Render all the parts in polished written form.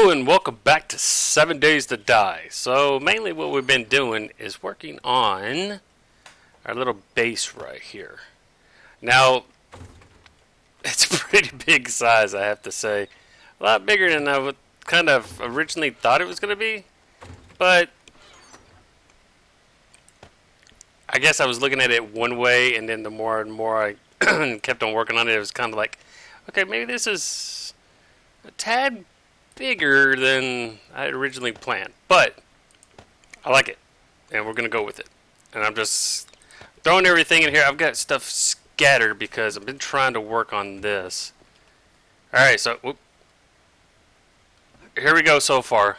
Hello and welcome back to 7 Days to Die. So mainly what we've been doing is working on our little base right here. Now, it's a pretty big size, I have to say. A lot bigger than I would kind of originally thought it was going to be. But I guess I was looking at it one way, and then the more and more I kept on working on it, it was kind of like, okay, maybe this is a tad bigger than I had originally planned, but I like it, and we're gonna go with it. And I'm just throwing everything in here. I've got stuff scattered because I've been trying to work on this. All right, so here we go so far.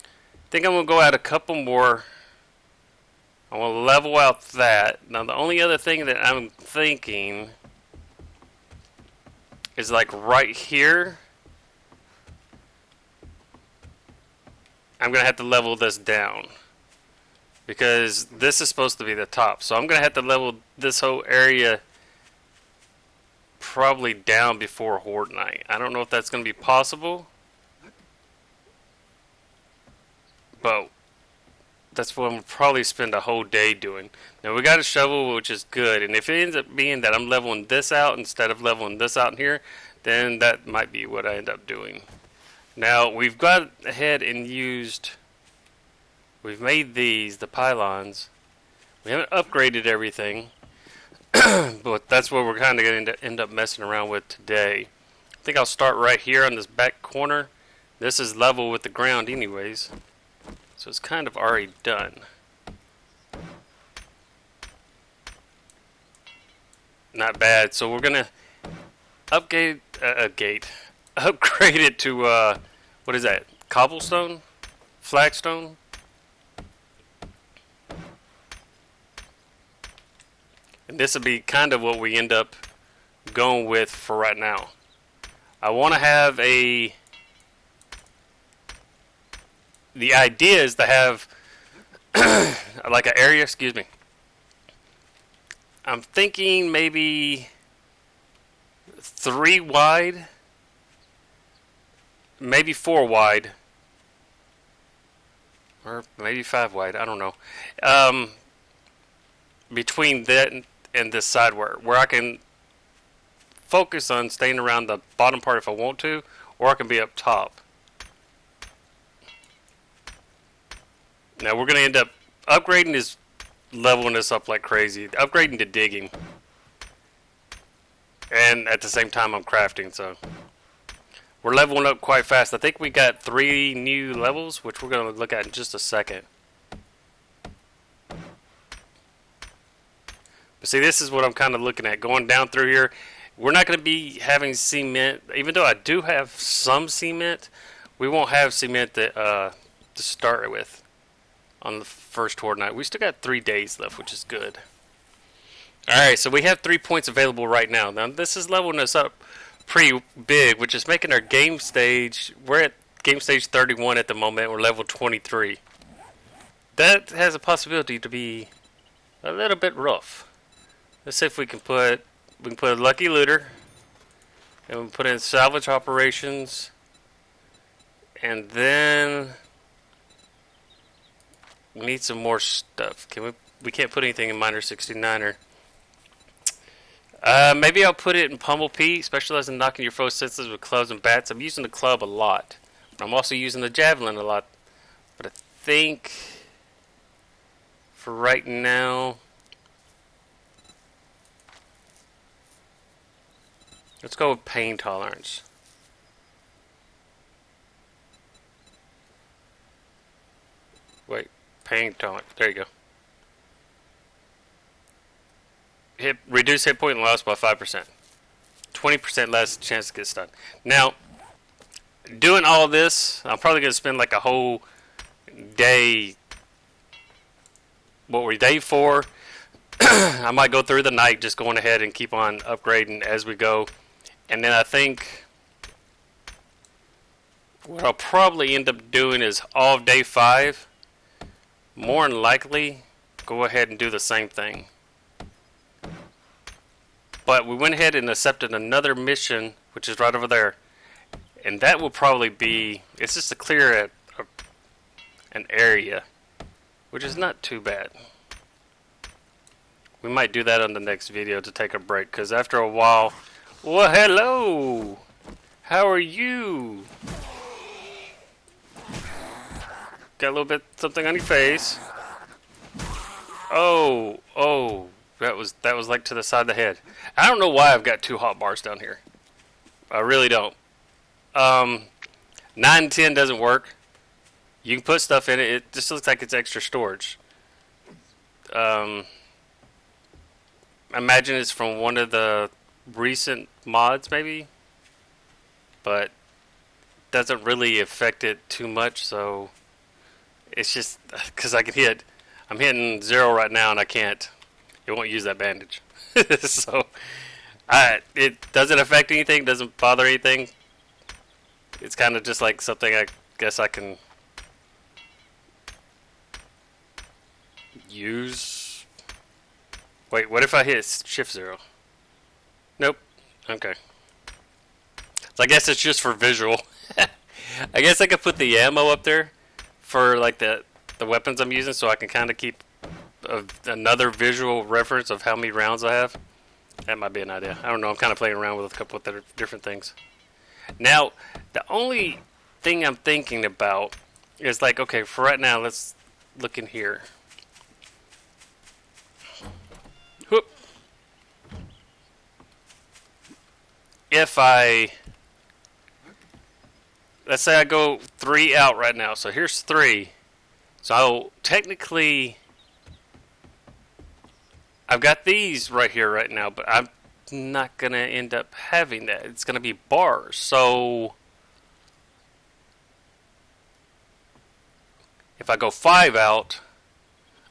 I think I'm gonna go out a couple more. I want to level out that. Now the only other thing that I'm thinking is like right here. I'm going to have to level this down because this is supposed to be the top. So I'm going to have to level this whole area probably down before Horde Night. I don't know if that's going to be possible, but that's what I'm probably spend a whole day doing. Now we got a shovel, which is good, and if it ends up being that I'm leveling this out instead of leveling this out in here, then that might be what I end up doing. Now, we've got ahead and we've made these, the pylons. We haven't upgraded everything, but that's what we're kind of going to end up messing around with today. I think I'll start right here on this back corner. This is level with the ground anyways, so it's kind of already done. Not bad, so we're going to upgrade it to, what is that? Cobblestone? Flagstone? And this will be kind of what we end up going with for right now. I want to have the idea is to have like an area, excuse me. I'm thinking maybe 3 wide. Maybe 4 wide, or maybe 5 wide. I don't know. Between that and this side where I can focus on staying around the bottom part if I want to, or I can be up top. Now we're going to end up upgrading is leveling this up like crazy. Upgrading to digging, and at the same time I'm crafting. So. We're leveling up quite fast. I think we got 3 new levels, which we're going to look at in just a second. But see, this is what I'm kind of looking at. Going down through here, we're not going to be having cement. Even though I do have some cement, we won't have cement to start with on the first Horde Night. We still got 3 days left, which is good. Alright, so we have 3 points available right now. Now, this is leveling us up pretty big, which is making our game stage, we're at game stage 31 at the moment. We're level 23. That has a possibility to be a little bit rough. Let's see if we can put a lucky looter, and we'll put in salvage operations, and then we need some more stuff. We can't put anything in miner 69er. Maybe I'll put it in Pummel P, specialized in knocking your foes senseless with clubs and bats. I'm using the club a lot. I'm also using the javelin a lot. But I think for right now, let's go with pain tolerance. Wait, pain tolerance. There you go. Reduce hit point loss by 5%. 20% less chance to get stunned. Now, doing all this, I'm probably going to spend like a whole day. What were day 4? I might go through the night just going ahead and keep on upgrading as we go. And then I think what I'll probably end up doing is all of day 5. More than likely, go ahead and do the same thing. But we went ahead and accepted another mission, which is right over there. And that will probably be, it's just to clear an area, which is not too bad. We might do that on the next video to take a break, because after a while, well, hello! How are you? Got a little bit something on your face. Oh, that was like to the side of the head. I don't know why I've got 2 hot bars down here. I really don't. 9 and 10 doesn't work. You can put stuff in it. It just looks like it's extra storage. I imagine it's from one of the recent mods, maybe. But doesn't really affect it too much, so it's just because I'm hitting 0 right now, and I can't. It won't use that bandage. So it doesn't affect anything, doesn't bother anything. It's kind of just like something I guess I can use. Wait, what if I hit shift 0? Nope. Okay. So I guess it's just for visual. I guess I could put the ammo up there for like the weapons I'm using, so I can kind of keep another visual reference of how many rounds I have. That might be an idea. I don't know. I'm kind of playing around with a couple of different things. Now, the only thing I'm thinking about is like, okay, for right now, let's look in here. Whoop. If let's say I go 3 out right now. So here's 3. So technically, I've got these right here right now, but I'm not going to end up having that. It's going to be bars. So if I go 5 out,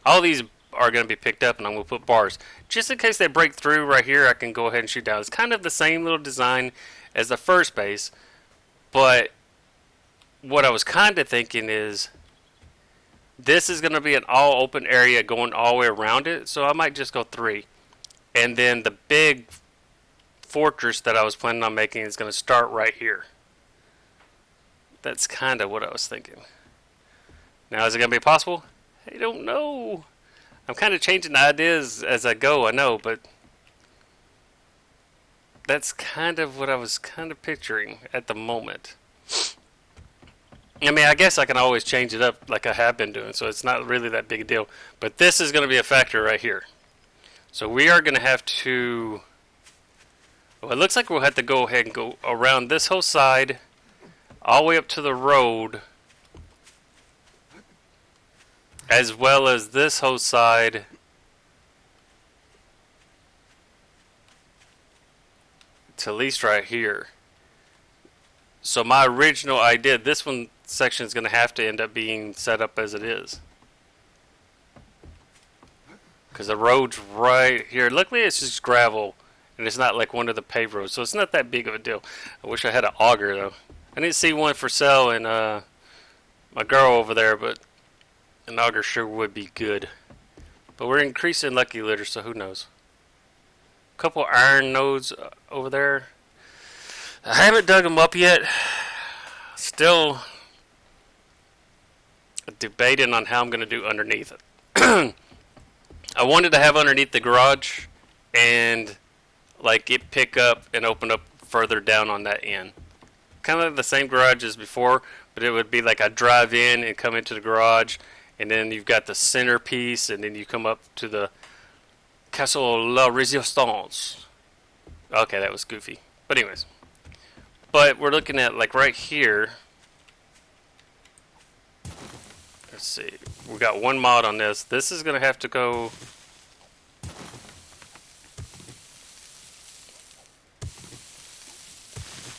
all these are going to be picked up, and I'm going to put bars. Just in case they break through right here, I can go ahead and shoot down. It's kind of the same little design as the first base, but what I was kind of thinking is this is going to be an all open area going all the way around it, so I might just go 3. And then the big fortress that I was planning on making is going to start right here. That's kind of what I was thinking. Now, is it going to be possible? I don't know. I'm kind of changing the ideas as I go, I know, but that's kind of what I was kind of picturing at the moment. I mean, I guess I can always change it up like I have been doing, so it's not really that big a deal. But this is going to be a factor right here. So we are going to have to... Well, it looks like we'll have to go ahead and go around this whole side, all the way up to the road, as well as this whole side, to at least right here. So my original idea, this one section is going to have to end up being set up as it is, because the road's right here. Luckily it's just gravel, and it's not like one of the paved roads, so it's not that big of a deal. I wish I had an auger though. I didn't see one for sale in my girl over there, but an auger sure would be good. But we're increasing lucky litter, so who knows. A couple iron nodes over there. I haven't dug them up yet. Still debating on how I'm going to do underneath it. I wanted to have underneath the garage and like it pick up and open up further down on that end. Kind of the same garage as before, but it would be like I drive in and come into the garage, and then you've got the centerpiece, and then you come up to the Castle La Resistance. Okay, that was goofy. But anyways. But we're looking at like right here. Let's see. We got one mod on this. This is going to have to go...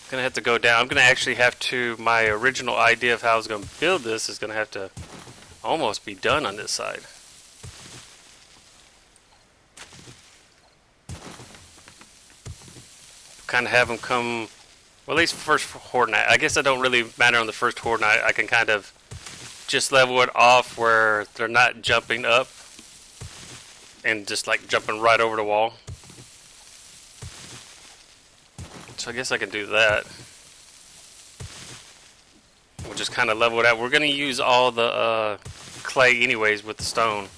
Going to have to go down. I'm going to actually have to... My original idea of how I was going to build this is going to have to almost be done on this side. Kind of have them come... Well, at least first Horde Night. I guess it don't really matter on the first Horde Night. I can kind of just level it off where they're not jumping up and just like jumping right over the wall. So I guess I can do that. We'll just kind of level it out. We're going to use all the clay anyways with the stone.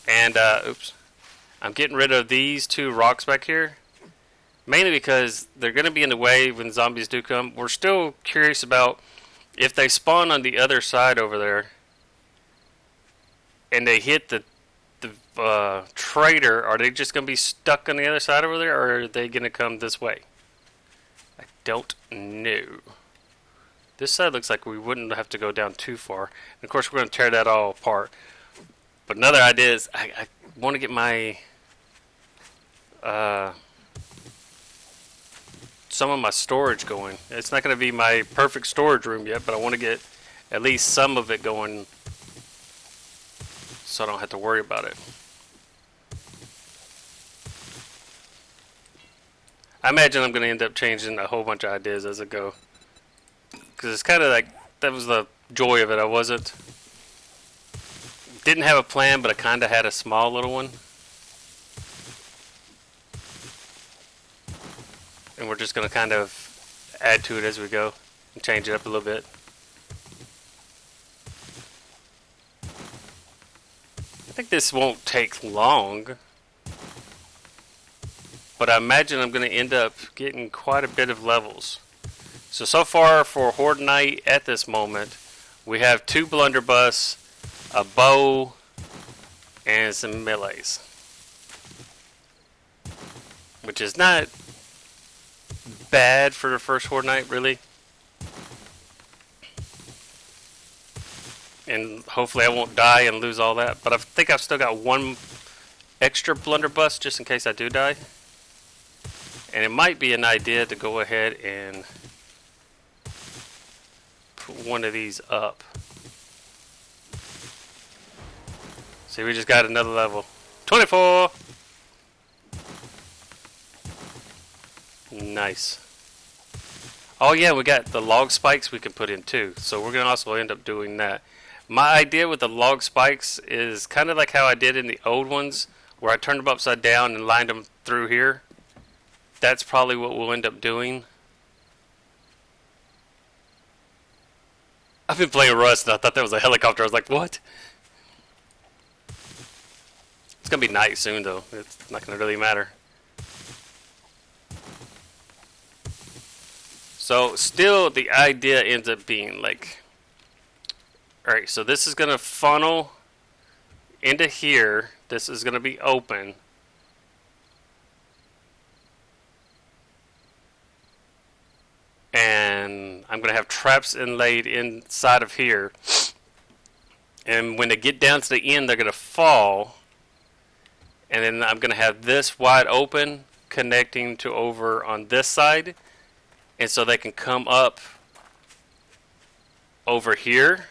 And, oops. I'm getting rid of these 2 rocks back here. Mainly because they're going to be in the way when zombies do come. We're still curious about if they spawn on the other side over there. And they hit the trader. Are they just going to be stuck on the other side over there? Or are they going to come this way? I don't know. This side looks like we wouldn't have to go down too far. And of course, we're going to tear that all apart. But another idea is I want to get my some of my storage going. It's not going to be my perfect storage room yet, but I want to get at least some of it going so I don't have to worry about it. I imagine I'm going to end up changing a whole bunch of ideas as I go. Because it's kind of like, that was the joy of it. Didn't have a plan, but I kind of had a small little one. And we're just going to kind of add to it as we go and change it up a little bit. I think this won't take long. But I imagine I'm going to end up getting quite a bit of levels. So far for Horde Night at this moment, we have 2 blunderbuss, a bow, and some melees. Which is not bad for the first Horde Night, really. And hopefully I won't die and lose all that. But I think I've still got 1 extra blunderbuss just in case I do die. And it might be an idea to go ahead and put one of these up. See, we just got another level. 24! Nice. Oh yeah, we got the log spikes we can put in too. So we're going to also end up doing that. My idea with the log spikes is kind of like how I did in the old ones, where I turned them upside down and lined them through here. That's probably what we'll end up doing. I've been playing Rust and I thought that was a helicopter. I was like, what? It's going to be night soon though. It's not going to really matter. So still the idea ends up being like, alright, so this is going to funnel into here. This is going to be open. And I'm going to have traps inlaid inside of here. And when they get down to the end, they're going to fall. And then I'm going to have this wide open connecting to over on this side. And so they can come up over here.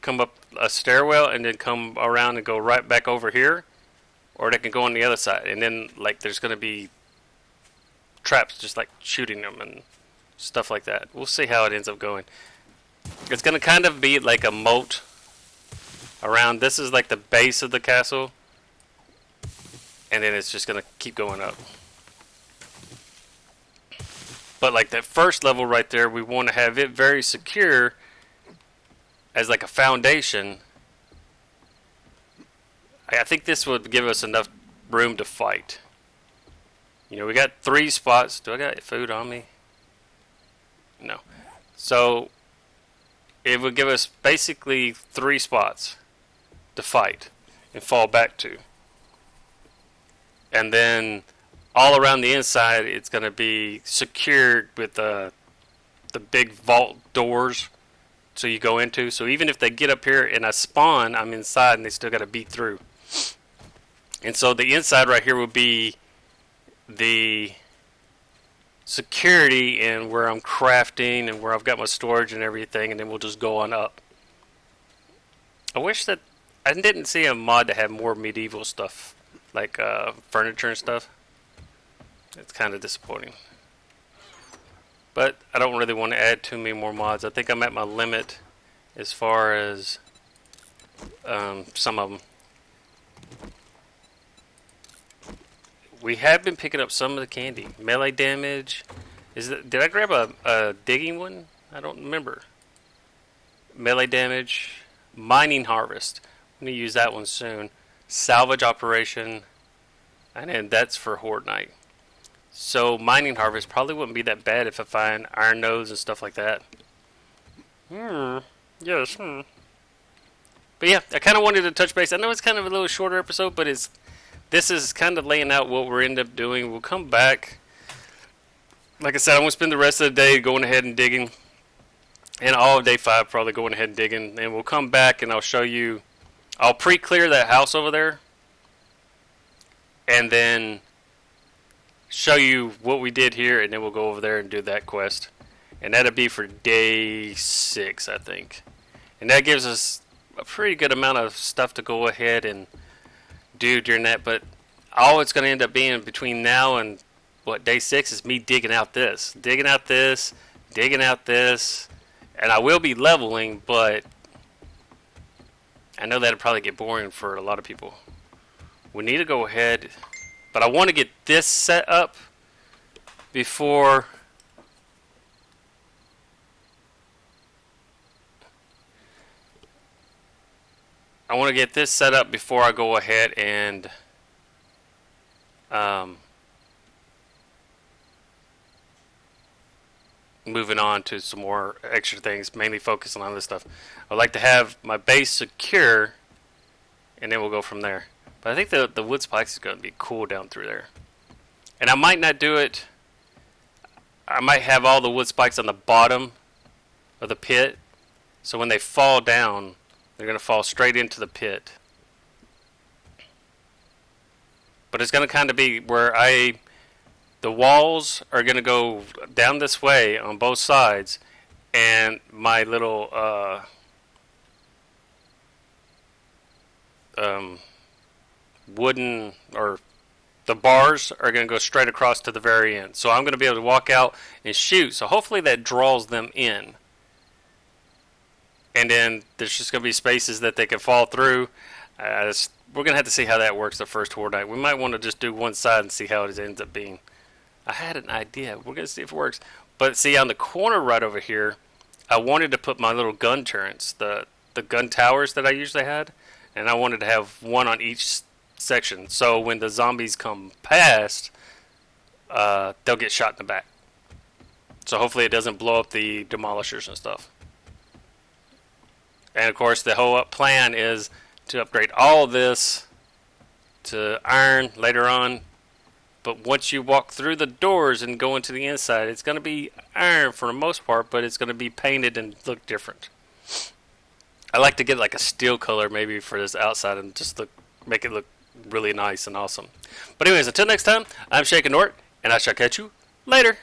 Come up a stairwell and then come around and go right back over here. Or they can go on the other side. And then like there's going to be traps just like shooting them and stuff like that. We'll see how it ends up going. It's going to kind of be like a moat around. This is like the base of the castle. And then it's just going to keep going up. But like that first level right there, we want to have it very secure as like a foundation. I think this would give us enough room to fight. You know, we got 3 spots. Do I got food on me? No. So it would give us basically 3 spots to fight and fall back to. And then all around the inside it's going to be secured with the big vault doors so you go into. So even if they get up here and I spawn, I'm inside and they still got to beat through. And so the inside right here will be the security and where I'm crafting and where I've got my storage and everything, and then we'll just go on up. I wish that I didn't see a mod to have more medieval stuff like furniture and stuff. It's kind of disappointing, but I don't really want to add too many more mods. I think I'm at my limit as far as some of them. We have been picking up some of the candy. Melee damage. Did I grab a digging one? I don't remember. melee damage, mining harvest. I'm gonna use that one soon. Salvage operation, and then that's for Horde Night. So mining harvest probably wouldn't be that bad if I find iron nodes and stuff like that. Yes. But yeah, I kind of wanted to touch base. I know it's kind of a little shorter episode, but this is kind of laying out what we're end up doing. We'll come back. Like I said, I'm going to spend the rest of the day going ahead and digging. And all of day 5 probably going ahead and digging. And we'll come back and I'll show you. I'll pre-clear that house over there. And then show you what we did here. And then we'll go over there and do that quest. And that'll be for day 6, I think. And that gives us a pretty good amount of stuff to go ahead and do during that. But all it's going to end up being between now and day 6 is me digging out this, and I will be leveling, but I know that'll probably get boring for a lot of people. We need to go ahead, but I want to get this set up before I go ahead and moving on to some more extra things, mainly focusing on this stuff. I'd like to have my base secure, and then we'll go from there. But I think the wood spikes is going to be cool down through there. And I might not do it. I might have all the wood spikes on the bottom of the pit, so when they fall down, they're going to fall straight into the pit. But it's going to kind of be where the walls are going to go down this way on both sides, and my little wooden, or the bars are going to go straight across to the very end. So I'm going to be able to walk out and shoot. So hopefully that draws them in. And then there's just going to be spaces that they can fall through. We're going to have to see how that works the first Horde Night. We might want to just do one side and see how it ends up being. I had an idea. We're going to see if it works. But see, on the corner right over here, I wanted to put my little gun turrets, the gun towers that I usually had. And I wanted to have one on each section. So when the zombies come past, they'll get shot in the back. So hopefully it doesn't blow up the demolishers and stuff. And of course, the whole plan is to upgrade all of this to iron later on. But once you walk through the doors and go into the inside, it's going to be iron for the most part, but it's going to be painted and look different. I like to get like a steel color maybe for this outside and just make it look really nice and awesome. But anyways, until next time, I'm ShakenNORT, and I shall catch you later.